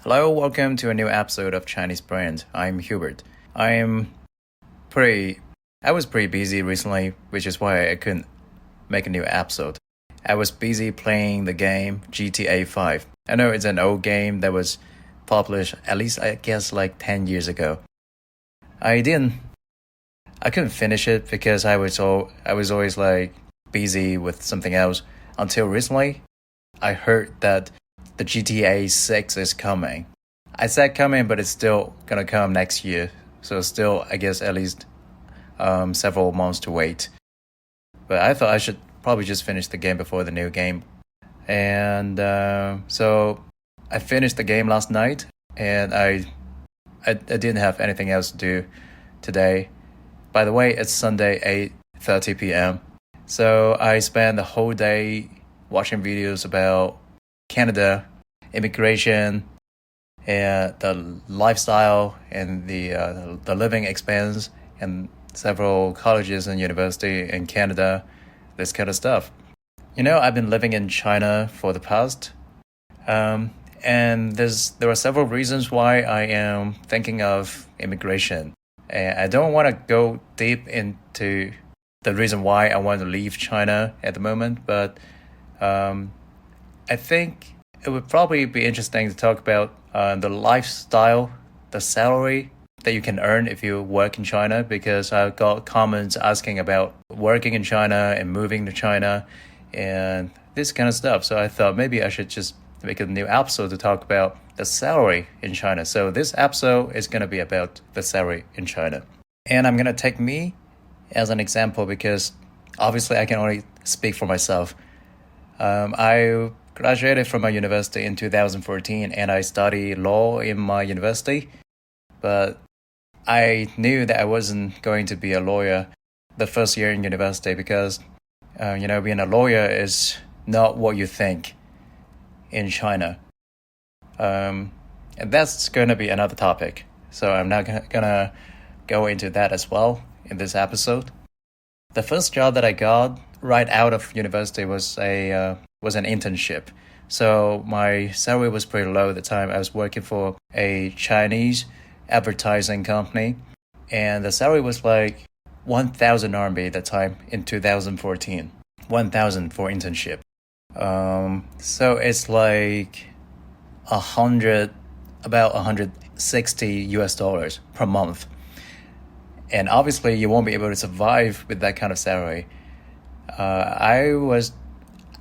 Hello, welcome to a new episode of Chinese Brand. I'm Hubert. I'm pretty I was pretty busy recently, which is why I couldn't make a new episode. I was busy playing the game GTA 5. I know it's an old game that was published at least I guess like 10 years ago. I didn't I couldn't finish it because I was always like busy with something else until recently I heard that the GTA 6 is coming. I said coming, but it's still gonna come next year. So still, I guess at least several months to wait. But I thought I should probably just finish the game before the new game. And so I finished the game last night, and I didn't have anything else to do today. By the way, it's Sunday 8:30 p.m. So I spent the whole day watching videos about Canada, immigration, and the lifestyle and the living expense and several colleges and university in Canada, this kind of stuff. I've been living in China for the past, and there are several reasons why I am thinking of immigration. And I don't want to go deep into the reason why I want to leave China at the moment, but I think it would probably be interesting to talk about the lifestyle, the salary that you can earn if you work in China, because I've got comments asking about working in China and moving to China and this kind of stuff. So I thought maybe I should just make a new episode to talk about the salary in China. So this episode is going to be about the salary in China. And I'm going to take me as an example because obviously I can only speak for myself. I graduated from my university in 2014 and I studied law in my university. But I knew that I wasn't going to be a lawyer the first year in university because, being a lawyer is not what you think in China. And that's going to be another topic. So I'm not going to go into that as well in this episode. The first job that I got right out of university was an internship. So my salary was pretty low at the time. I was working for a Chinese advertising company, and the salary was like 1,000 RMB at the time in 2014. 1,000 for internship. So it's like about 160 US dollars per month. And obviously you won't be able to survive with that kind of salary.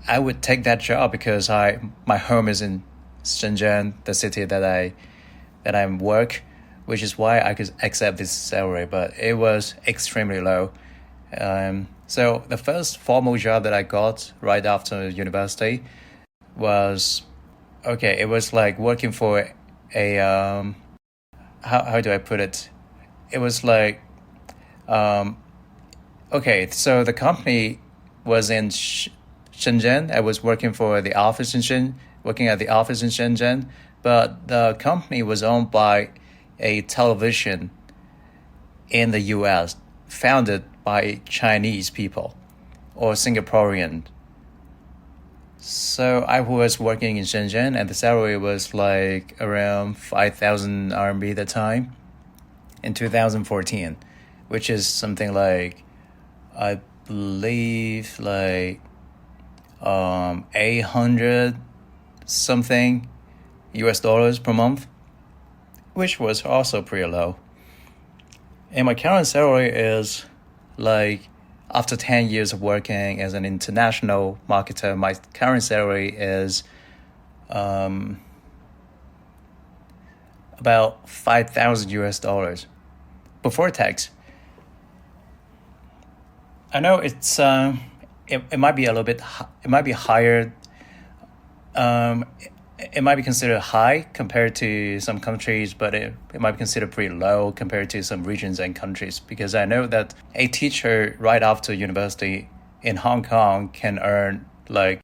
I would take that job because my home is in Shenzhen, the city that I work, which is why I could accept this salary, but it was extremely low. So the first formal job that I got right after university was it was like working for a how do I put it? It was like so the company was in Shenzhen. I was working at the office in Shenzhen, but the company was owned by a television in the US, founded by Chinese people or Singaporean. So I was working in Shenzhen and the salary was like around 5,000 RMB at the time in 2014, which is something like, I believe like 800 something US dollars per month, which was also pretty low. And my current salary is like, after 10 years of working as an international marketer, my current salary is about 5,000 US dollars before tax. I know it's it might be a little bit it might be higher. It might be considered high compared to some countries, but it might be considered pretty low compared to some regions and countries, because I know that a teacher right after university in Hong Kong can earn like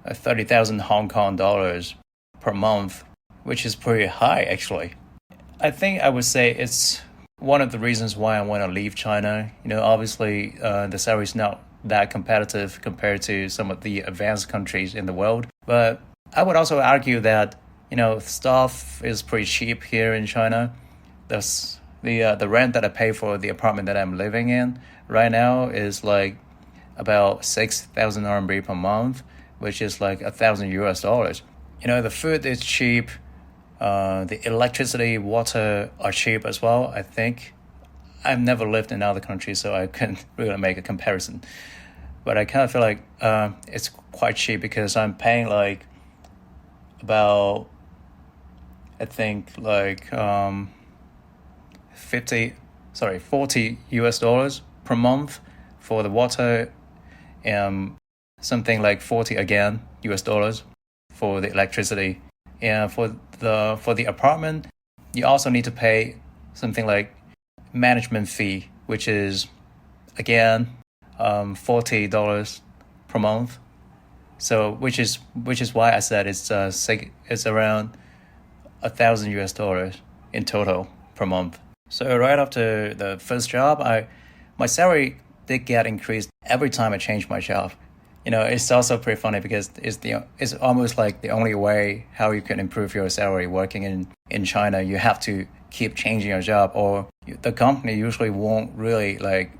30,000 Hong Kong dollars per month, which is pretty high actually. I think I would say it's one of the reasons why I want to leave China. Obviously the salary is not that competitive compared to some of the advanced countries in the world, but I would also argue that Stuff is pretty cheap here in China. The rent that I pay for the apartment that I'm living in right now is like about 6,000 RMB per month, which is like $1,000. The food is cheap. The electricity, water are cheap as well, I think. I've never lived in other countries, so I couldn't really make a comparison. But I kind of feel like it's quite cheap because I'm paying like about, I think like 40 US dollars per month for the water, and something like 40 again US dollars for the electricity. And for the apartment, you also need to pay something like management fee, which is again $40 per month. So which is why I said it's around $1,000 in total per month. So right after the first job, my salary did get increased every time I changed my job. It's also pretty funny because it's almost like the only way how you can improve your salary working in China. You have to keep changing your job, or the company usually won't really like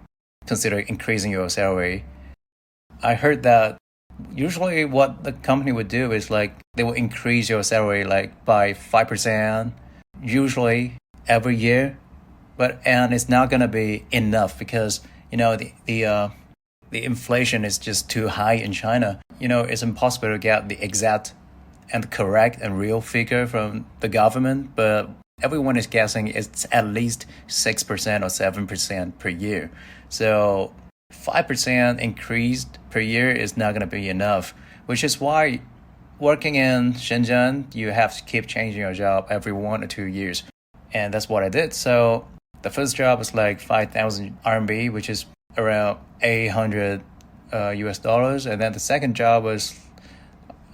consider increasing your salary. I heard that usually what the company would do is like they will increase your salary like by 5% usually every year, and it's not gonna be enough because the inflation is just too high in China. It's impossible to get the exact and correct and real figure from the government, but everyone is guessing it's at least 6% or 7% per year. So 5% increased per year is not going to be enough, which is why working in Shenzhen, you have to keep changing your job every 1 or 2 years. And that's what I did. So the first job was like 5,000 RMB, which is around 800 US dollars. And then the second job was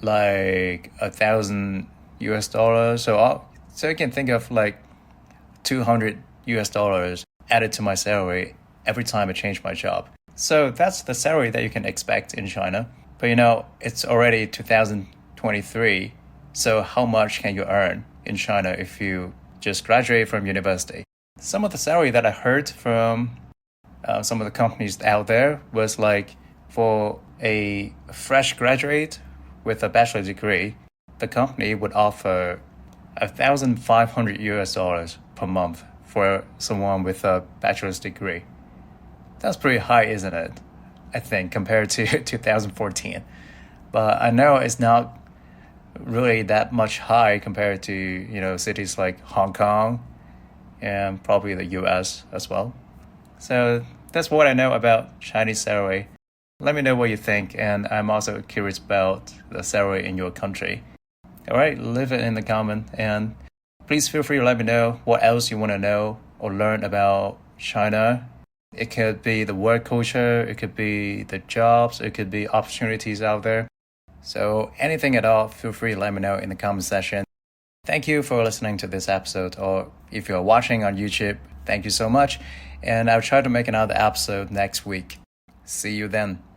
like 1,000 US dollars. So you can think of like 200 US dollars added to my salary every time I change my job. So that's the salary that you can expect in China. But it's already 2023. So how much can you earn in China if you just graduate from university? Some of the salary that I heard from some of the companies out there was like for a fresh graduate with a bachelor degree, the company would offer 1,500 US dollars per month for someone with a bachelor's degree. That's pretty high, isn't it? I think compared to 2014. But I know it's not really that much high compared to cities like Hong Kong and probably the US as well. So that's what I know about Chinese salary. Let me know what you think, and I'm also curious about the salary in your country. All right, leave it in the comment, and please feel free to let me know what else you want to know or learn about China. It could be the work culture, it could be the jobs, it could be opportunities out there. So anything at all, feel free to let me know in the comment section. Thank you for listening to this episode, or if you're watching on YouTube, thank you so much. And I'll try to make another episode next week. See you then.